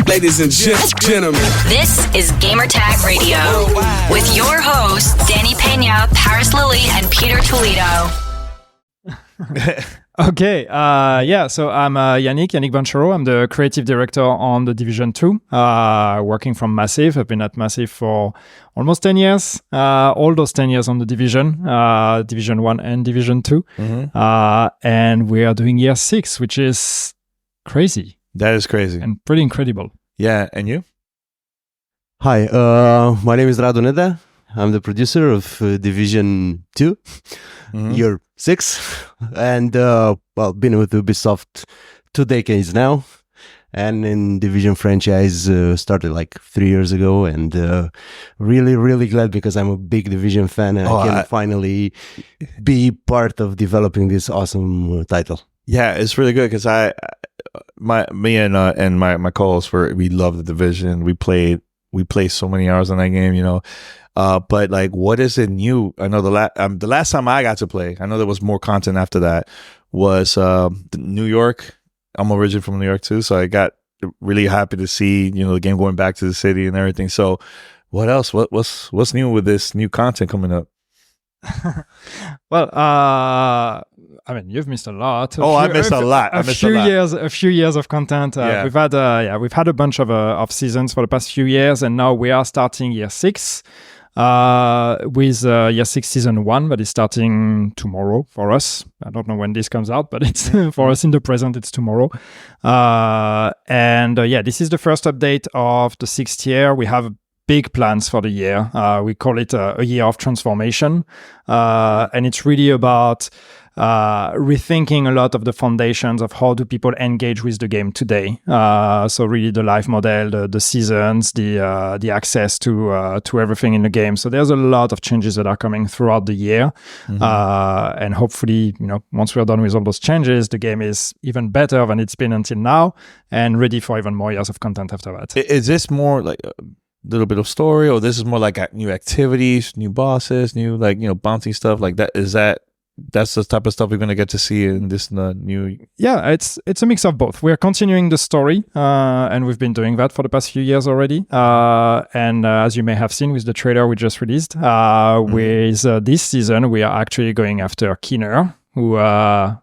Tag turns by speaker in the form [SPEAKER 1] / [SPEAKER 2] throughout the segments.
[SPEAKER 1] Ladies and gentlemen,
[SPEAKER 2] this is Gamertag Radio with your hosts Danny Pena, Paris Lilly, and Peter Toledo.
[SPEAKER 3] Okay, so I'm Yannick Banchero. I'm the creative director on The Division 2, working from Massive. I've been at Massive for almost 10 years, all those 10 years on The Division, Division 1 and Division 2. And we are doing year 6, which is crazy.
[SPEAKER 4] That is crazy.
[SPEAKER 3] And pretty incredible.
[SPEAKER 4] Yeah, and you?
[SPEAKER 5] Hi, my name is Radu Neda. I'm the producer of Division 2, year 6, and been with Ubisoft 2 decades now, and in Division franchise started like 3 years ago, and really glad because I'm a big Division fan, and I can finally be part of developing this awesome title.
[SPEAKER 4] Yeah, it's really good because me and my co-hosts we love The Division. We played so many hours on that game, you know. But like, what is it new? I know the last time I got to play, I know there was more content after that, was New York. I'm originally from New York too, so I got really happy to see, you know, the game going back to the city and everything. So what else? What's new with this new content coming up?
[SPEAKER 3] Well, I mean, you've missed a lot.
[SPEAKER 4] I missed a lot.
[SPEAKER 3] A few years of content. We've had a bunch of seasons for the past few years, and now we are starting year 6. With year 6 season 1, but it's starting tomorrow for us. I don't know when this comes out, but it's for us in the present, it's tomorrow. This is the first update of the 6th year. We have big plans for the year. We call it a year of transformation, and it's really about rethinking a lot of the foundations of how do people engage with the game today. So really the live model, the seasons, the access to everything in the game. So there's a lot of changes that are coming throughout the year. And hopefully, you know, once we're done with all those changes, the game is even better than it's been until now and ready for even more years of content after that.
[SPEAKER 4] Is this more like a little bit of story, or this is more like new activities, new bosses, new, like, you know, bounty stuff like that? That's the type of stuff we're going to get to see in this new... Yeah,
[SPEAKER 3] it's a mix of both. We're continuing the story, and we've been doing that for the past few years already. As you may have seen with the trailer we just released, with this season, we are actually going after Keener, who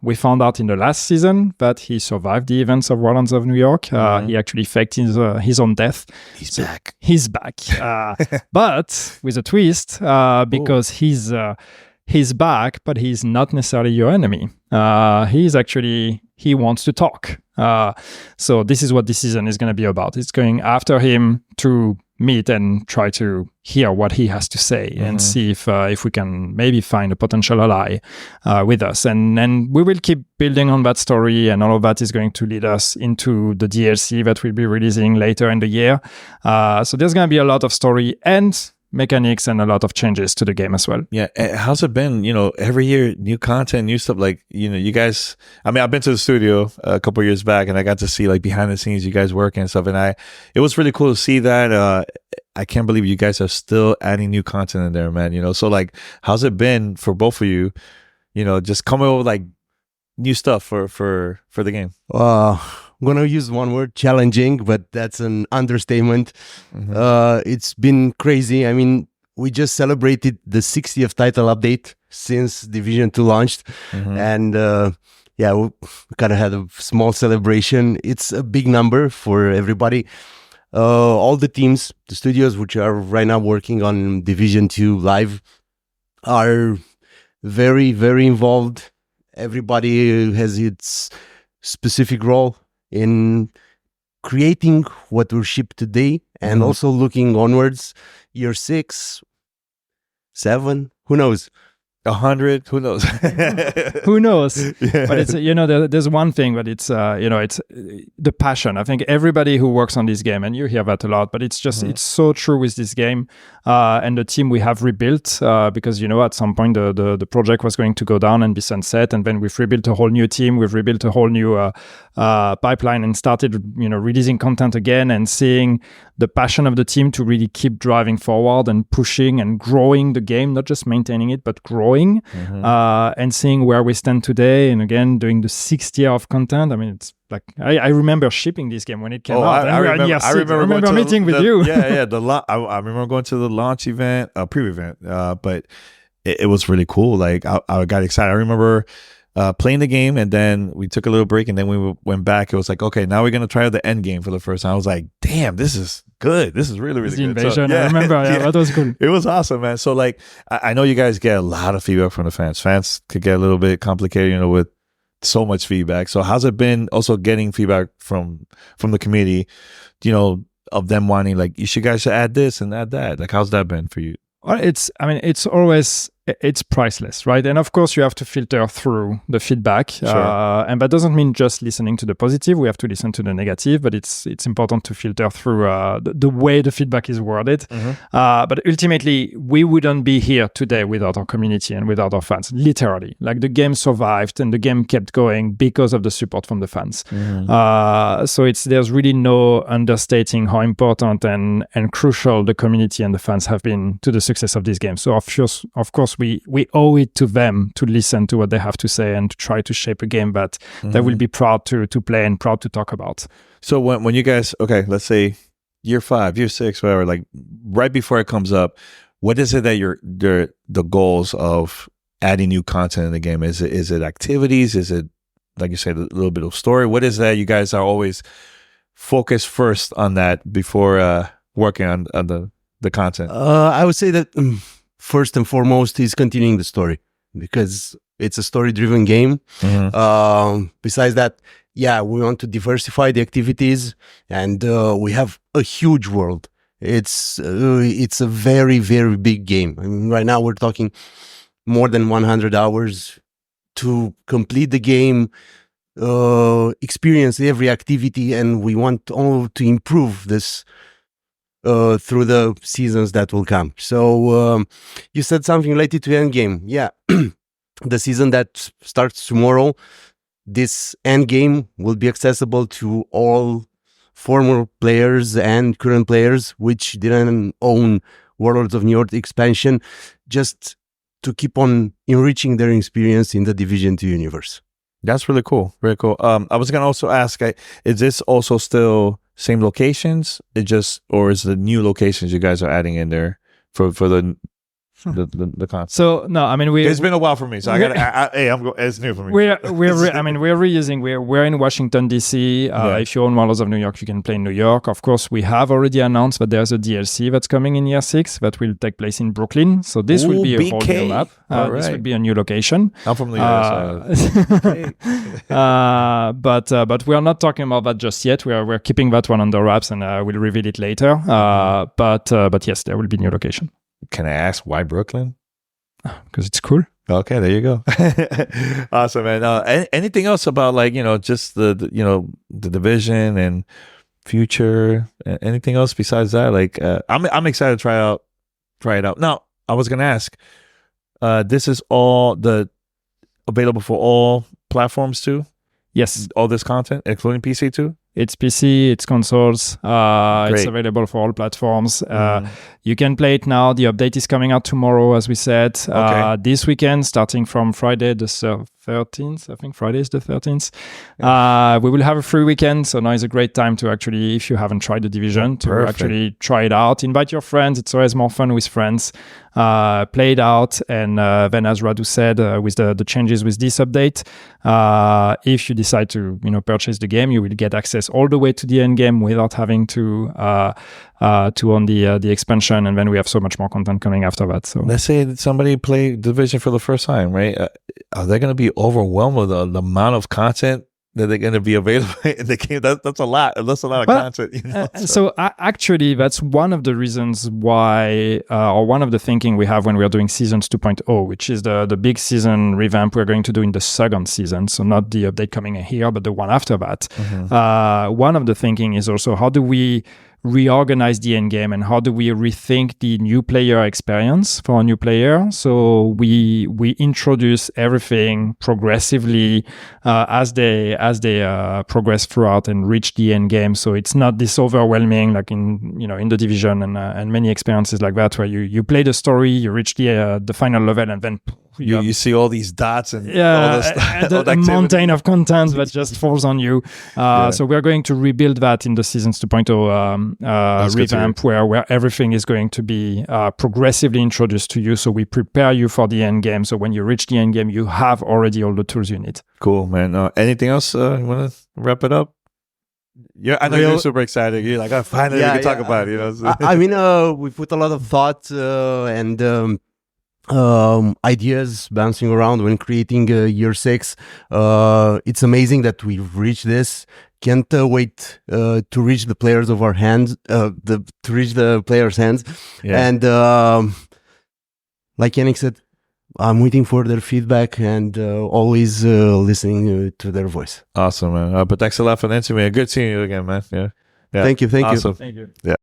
[SPEAKER 3] we found out in the last season that he survived the events of Warlands of New York. He actually faked his own death. He's back. But with a twist, because he's back, but he's not necessarily your enemy. He wants to talk. So this is what this season is going to be about. It's going after him to meet and try to hear what he has to say and see if we can maybe find a potential ally with us. And we will keep building on that story, and all of that is going to lead us into the DLC that we'll be releasing later in the year. So there's going to be a lot of story and mechanics and a lot of changes to the game as well.
[SPEAKER 4] Yeah. How's it been? You know, every year, new content, new stuff. Like, you know, you guys, I mean, I've been to the studio a couple of years back, and I got to see like behind the scenes, you guys working and stuff. And it was really cool to see that. I can't believe you guys are still adding new content in there, man. You know, so like, how's it been for both of you, you know, just coming up with like new stuff for the game?
[SPEAKER 5] I'm going to use one word, challenging, but that's an understatement. It's been crazy. I mean, we just celebrated the 60th title update since Division 2 launched. And we kind of had a small celebration. It's a big number for everybody. All the teams, the studios which are right now working on Division 2 live are very, very involved. Everybody has its specific role in creating what will ship today, and also looking onwards, year 6, 7, who knows?
[SPEAKER 4] 100, who knows?
[SPEAKER 3] Who knows? Yeah. But it's, you know, there's one thing, but it's, you know, it's the passion. I think everybody who works on this game, and you hear that a lot, but it's just, it's so true with this game, and the team we have rebuilt, because, you know, at some point the project was going to go down and be sunset, and then we've rebuilt a whole new team, we've rebuilt a whole new pipeline, and started, you know, releasing content again, and seeing the passion of the team to really keep driving forward and pushing and growing the game, not just maintaining it, but growing growing and seeing where we stand today. And again, doing the 6th year of content. I mean, it's like I remember shipping this game when it came out.
[SPEAKER 4] I remember
[SPEAKER 3] meeting with you.
[SPEAKER 4] Yeah. I remember going to the launch event, preview event. But it was really cool. Like I got excited. I remember playing the game, and then we took a little break, and then we went back. It was like, okay, now we're gonna try out the end game for the first time. I was like, damn, this is good. This is really, really
[SPEAKER 3] the
[SPEAKER 4] good.
[SPEAKER 3] Invasion.
[SPEAKER 4] So,
[SPEAKER 3] I remember. Yeah, that was cool.
[SPEAKER 4] It was awesome, man. So like, I know you guys get a lot of feedback from the fans. Fans could get a little bit complicated, with so much feedback. So how's it been also getting feedback from the community, of them wanting like, you should add this and add that. Like, how's that been for you?
[SPEAKER 3] Well, it's priceless, right? And of course, you have to filter through the feedback,
[SPEAKER 4] Sure.
[SPEAKER 3] And that doesn't mean just listening to the positive. We have to listen to the negative, but it's important to filter through the way the feedback is worded. But ultimately, we wouldn't be here today without our community and without our fans. Literally, like the game survived and the game kept going because of the support from the fans. So there's really no understating how important and crucial the community and the fans have been to the success of this game. So of course, we owe it to them to listen to what they have to say and to try to shape a game that they will be proud to play and proud to talk about.
[SPEAKER 4] So when you guys, okay, let's say year 5, year 6, whatever, like right before it comes up, what is it that the goals of adding new content in the game? Is it activities? Is it, like you said, a little bit of story? What is that? You guys are always focused first on that before working on the content.
[SPEAKER 5] I would say that first and foremost is continuing the story, because it's a story-driven game. Besides that, we want to diversify the activities, and we have a huge world. It's a very, very big game. I mean, right now we're talking more than 100 hours to complete the game, experience every activity, and we want all to improve this through the seasons that will come. So you said something related to endgame. Yeah, the season that starts tomorrow, this endgame will be accessible to all former players and current players which didn't own Warlords of New York expansion, just to keep on enriching their experience in the Division 2 universe.
[SPEAKER 4] That's really cool. Very cool. I was gonna also ask, is this also still same locations? Or is the new locations you guys are adding in there for the concept?
[SPEAKER 3] So no, I mean
[SPEAKER 4] it's been a while for me, so it's new for me.
[SPEAKER 3] We're reusing. We're in Washington DC. If you own Warlords of New York, you can play in New York. Of course, we have already announced that there's a DLC that's coming in year 6 that will take place in Brooklyn. So this will be a whole new map. This will be a new location.
[SPEAKER 4] I'm from the US.
[SPEAKER 3] But we are not talking about that just yet. We're keeping that one under wraps, and we'll reveal it later. But yes, there will be new location.
[SPEAKER 4] Can I ask why Brooklyn?
[SPEAKER 3] Because it's cool.
[SPEAKER 4] Okay, there you go. Awesome, man. Anything else about just the division and future? Anything else besides that? Like, I'm excited to try it out. Now, I was gonna ask. This is all available for all platforms too?
[SPEAKER 3] Yes,
[SPEAKER 4] all this content, including PC too.
[SPEAKER 3] It's PC, it's consoles. It's available for all platforms. You can play it now. The update is coming out tomorrow, as we said. This weekend, starting from Friday the 13th. I think Friday is the 13th. We will have a free weekend. So now is a great time to actually, if you haven't tried the Division, to actually try it out. Invite your friends. It's always more fun with friends. Play it out. And then, as Radu said, with the changes with this update, if you decide to purchase the game, you will get access all the way to the end game without having to own the expansion. And then we have so much more content coming after that. So
[SPEAKER 4] let's say that somebody play Division for the first time, right? Are they going to be overwhelmed with the amount of content that they're going to be available in the game? That's a lot. That's a lot of content.
[SPEAKER 3] So actually, that's one of the reasons why, or one of the thinking we have when we are doing Seasons 2.0, which is the big season revamp we're going to do in the second season. So not the update coming in here, but the one after that. One of the thinking is also, how do we reorganize the end game, and how do we rethink the new player experience for a new player? So we introduce everything progressively as they progress throughout and reach the end game. So it's not this overwhelming like in the Division and many experiences like that, where you play the story, you reach the final level, and then
[SPEAKER 4] you see all these dots and all
[SPEAKER 3] yeah,
[SPEAKER 4] this
[SPEAKER 3] and
[SPEAKER 4] all the
[SPEAKER 3] a
[SPEAKER 4] activity.
[SPEAKER 3] mountain of content that just falls on you. So we're going to rebuild that in the Seasons 2.0
[SPEAKER 4] That's good to hear.
[SPEAKER 3] revamp, where everything is going to be progressively introduced to you. So we prepare you for the end game. So when you reach the end game, you have already all the tools you need.
[SPEAKER 4] Cool, man. Anything else? You want to wrap it up? Yeah, I know you're super excited. You're like, oh, finally we can talk about it. You know,
[SPEAKER 5] I mean, we put a lot of thought and ideas bouncing around when creating year 6. It's amazing that we've reached this. Can't wait to reach the players of our hands, to reach the players' hands.
[SPEAKER 4] Yeah.
[SPEAKER 5] And like Yannick said, I'm waiting for their feedback and always listening to their voice.
[SPEAKER 4] Awesome, man. But thanks a lot for answering me. Good seeing you again, man. Yeah.
[SPEAKER 5] Thank you.
[SPEAKER 4] Awesome.
[SPEAKER 3] Thank you.
[SPEAKER 4] Yeah.